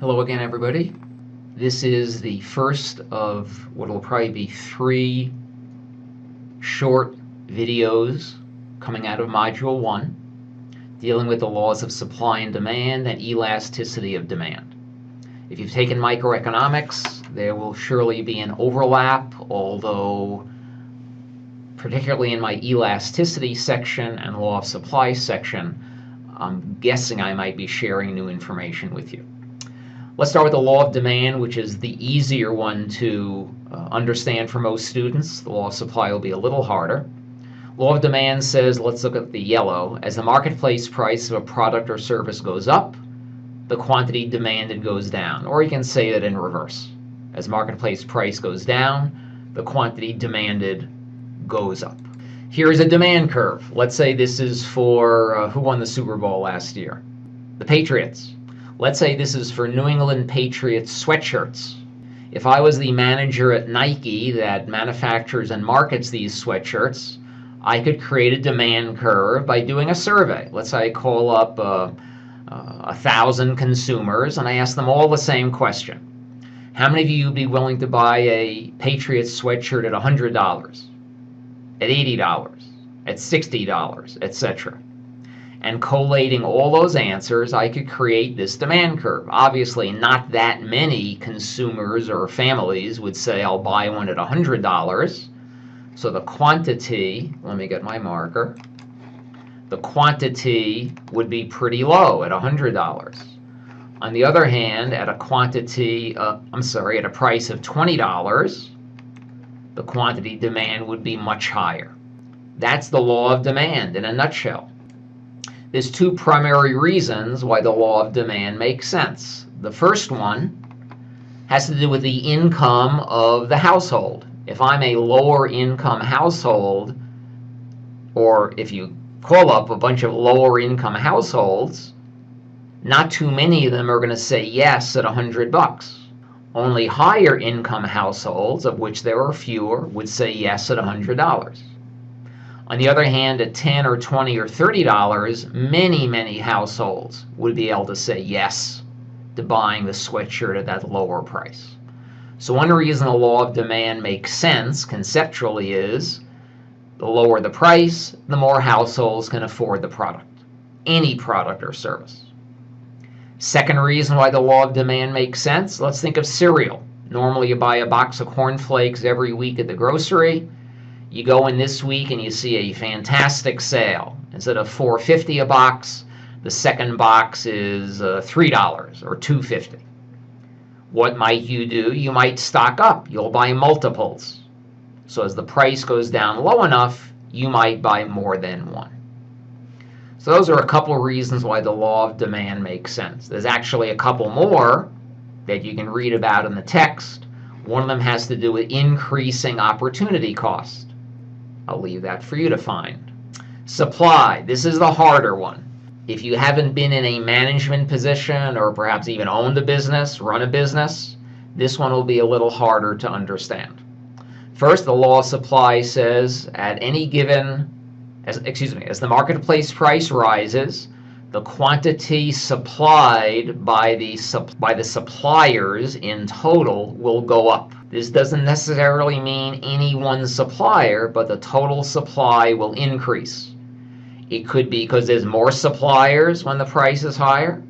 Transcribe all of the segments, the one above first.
Hello again, everybody. This is the first of what will probably be 3 short videos coming out of Module 1 dealing with the laws of supply and demand and elasticity of demand. If you've taken microeconomics, there will surely be an overlap, although particularly in my elasticity section and law of supply section, I'm guessing I might be sharing new information with you. Let's start with the law of demand, which is the easier one to understand for most students. The law of supply will be a little harder. Law of demand says, let's look at the yellow, as the marketplace price of a product or service goes up, the quantity demanded goes down. Or you can say it in reverse. As marketplace price goes down, the quantity demanded goes up. Here is a demand curve. Let's say this is for who won the Super Bowl last year? The Patriots. Let's say this is for New England Patriots sweatshirts. If I was the manager at Nike that manufactures and markets these sweatshirts, I could create a demand curve by doing a survey. Let's say I call up 1,000 consumers and I ask them all the same question. How many of you would be willing to buy a Patriots sweatshirt at $100, at $80, at $60, etc.? And collating all those answers, I could create this demand curve. Obviously, not that many consumers or families would say, I'll buy one at $100. So the quantity, let me get my marker, the quantity would be pretty low at $100. On the other hand, at a quantity, at a price of $20, the quantity demand would be much higher. That's the law of demand in a nutshell. There's 2 primary reasons why the law of demand makes sense. The first one has to do with the income of the household. If I'm a lower income household, or if you call up a bunch of lower income households, not too many of them are going to say yes at $100. Only higher income households, of which there are fewer, would say yes at $100. On the other hand, at $10 or $20 or $30, many households would be able to say yes to buying the sweatshirt at that lower price. So one reason the law of demand makes sense conceptually is the lower the price, the more households can afford the product, any product or service. Second reason why the law of demand makes sense, let's think of cereal. Normally you buy a box of cornflakes every week at the grocery. You go in this week and you see a fantastic sale. Instead of $4.50 a box, the second box is $3 or $2.50. What might you do? You might stock up. You'll buy multiples. So as the price goes down low enough, you might buy more than one. So those are a couple of reasons why the law of demand makes sense. There's actually a couple more that you can read about in the text. One of them has to do with increasing opportunity cost. I'll leave that for you to find. Supply. This is the harder one. If you haven't been in a management position or perhaps even owned a business, run a business, this one will be a little harder to understand. First, the law of supply says at any given, as the marketplace price rises, the quantity supplied by the suppliers in total will go up. This doesn't necessarily mean any one supplier, but the total supply will increase. It could be because there's more suppliers when the price is higher.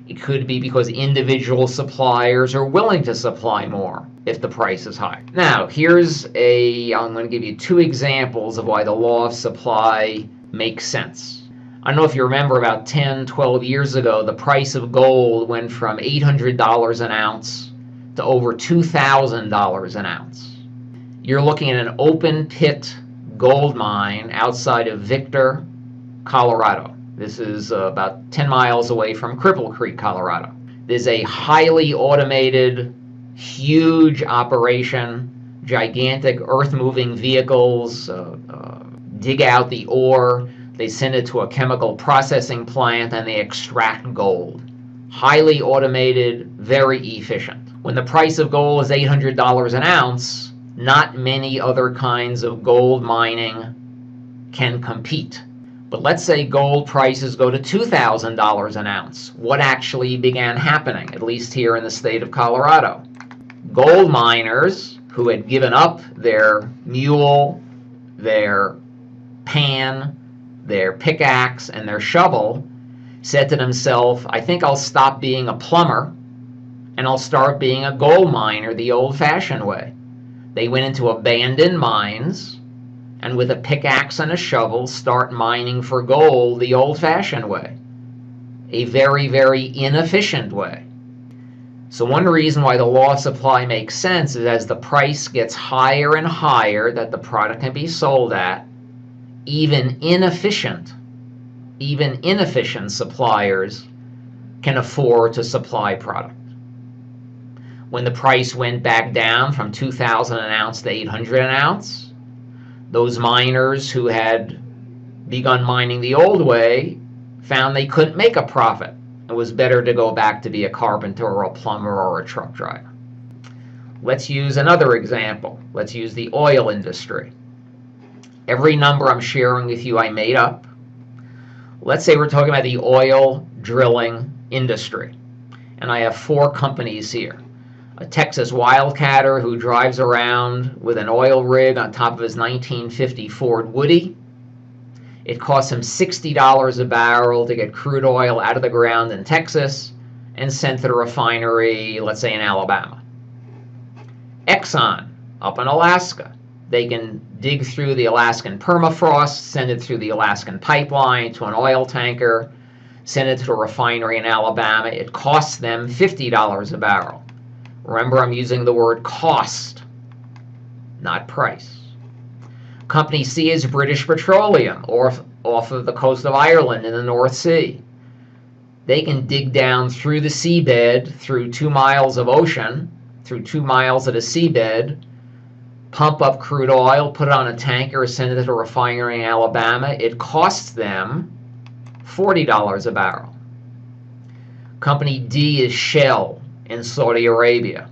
It could be because individual suppliers are willing to supply more if the price is high. Now, I'm going to give you 2 examples of why the law of supply makes sense. I don't know if you remember about 10, 12 years ago, the price of gold went from $800 an ounce to over $2,000 an ounce. You're looking at an open pit gold mine outside of Victor, Colorado. This is about 10 miles away from Cripple Creek, Colorado. There's a highly automated, huge operation, gigantic earth-moving vehicles dig out the ore, they send it to a chemical processing plant, and they extract gold. Highly automated, very efficient. When the price of gold is $800 an ounce, not many other kinds of gold mining can compete. But let's say gold prices go to $2,000 an ounce. What actually began happening, at least here in the state of Colorado? Gold miners who had given up their mule, their pan, their pickaxe, and their shovel said to themselves, I think I'll stop being a plumber and I'll start being a gold miner the old-fashioned way. They went into abandoned mines and with a pickaxe and a shovel start mining for gold the old-fashioned way. A very, very inefficient way. So one reason why the law of supply makes sense is as the price gets higher and higher that the product can be sold at, even inefficient suppliers can afford to supply product. When the price went back down from 2,000 an ounce to 800 an ounce, those miners who had begun mining the old way found they couldn't make a profit. It was better to go back to be a carpenter or a plumber or a truck driver. Let's use another example. Let's use the oil industry. Every number I'm sharing with you I made up. Let's say we're talking about the oil drilling industry. And I have 4 companies here. A Texas wildcatter who drives around with an oil rig on top of his 1950 Ford Woody. It costs him $60 a barrel to get crude oil out of the ground in Texas and sent to the refinery, let's say in Alabama. ECON up in Alaska. They can dig through the Alaskan permafrost, send it through the Alaskan pipeline to an oil tanker, send it to a refinery in Alabama. It costs them $50 a barrel. Remember, I'm using the word cost, not price. Company C is British Petroleum, or off of the coast of Ireland in the North Sea. They can dig down through the seabed, through 2 miles of ocean, through 2 miles of the seabed, pump up crude oil, put it on a tanker, send it to a refinery in Alabama. It costs them $40 a barrel. Company D is Shell in Saudi Arabia.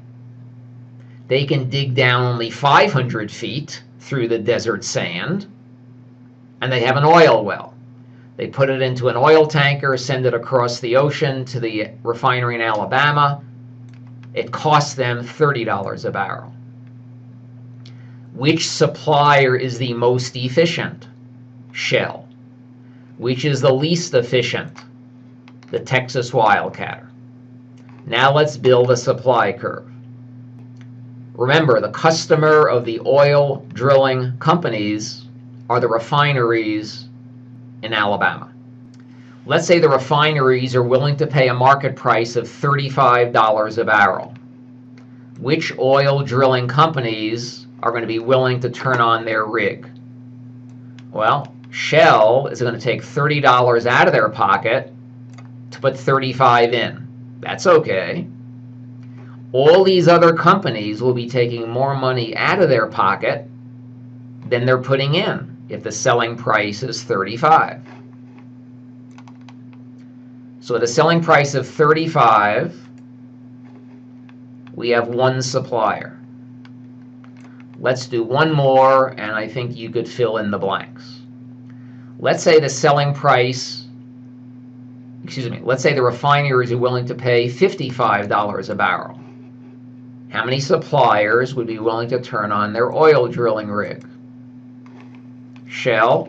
They can dig down only 500 feet through the desert sand, and they have an oil well. They put it into an oil tanker, send it across the ocean to the refinery in Alabama. It costs them $30 a barrel. Which supplier is the most efficient? Shell. Which is the least efficient? The Texas wildcatter. Now let's build a supply curve. Remember, the customer of the oil drilling companies are the refineries in Alabama. Let's say the refineries are willing to pay a market price of $35 a barrel. Which oil drilling companies are going to be willing to turn on their rig? Well, Shell is going to take $30 out of their pocket to put $35 in. That's okay. All these other companies will be taking more money out of their pocket than they're putting in if the selling price is $35. So at a selling price of $35, we have one supplier. Let's do one more, and I think you could fill in the blanks. Let's say the selling price, let's say the refineries are willing to pay $55 a barrel. How many suppliers would be willing to turn on their oil drilling rig? Shell,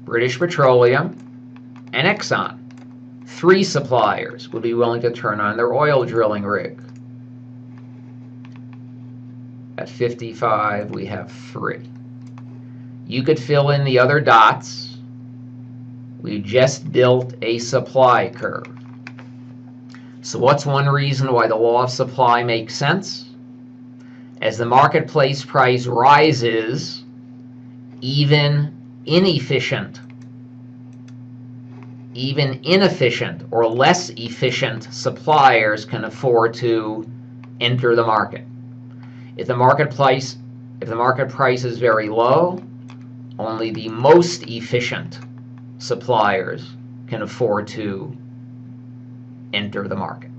British Petroleum, and Exxon. 3 suppliers would be willing to turn on their oil drilling rig. At 55, we have 3. You could fill in the other dots. We just built a supply curve. So what's one reason why the law of supply makes sense? As the marketplace price rises, even inefficient or less efficient suppliers can afford to enter the market. If the market price is very low, only the most efficient suppliers can afford to enter the market.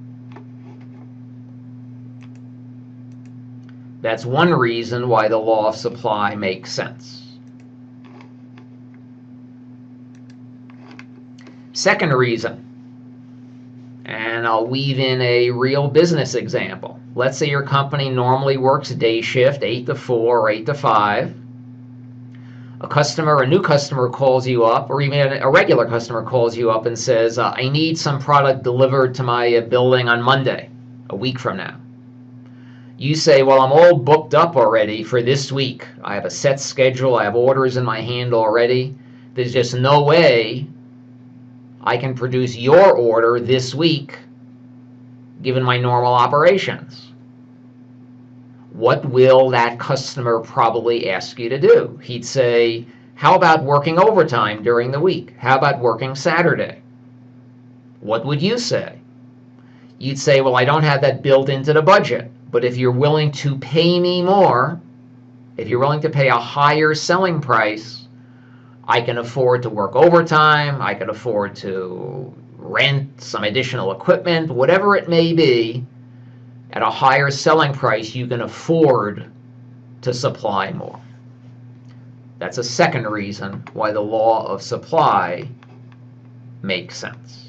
That's one reason why the law of supply makes sense. second reason, and I'll weave in a real business example. Let's say your company normally works day shift, 8 to 4 or 8 to 5. A new customer calls you up, or even a regular customer calls you up and says, I need some product delivered to my building on Monday, a week from now. You say, well, I'm all booked up already for this week. I have a set schedule. I have orders in my hand already. There's just no way I can produce your order this week given my normal operations. What will that customer probably ask you to do? He'd say, how about working overtime during the week? How about working Saturday? What would you say? You'd say, well, I don't have that built into the budget, but if you're willing to pay me more, if you're willing to pay a higher selling price, I can afford to work overtime, I can afford to rent some additional equipment, whatever it may be. At a higher selling price, you can afford to supply more. That's a second reason why the law of supply makes sense.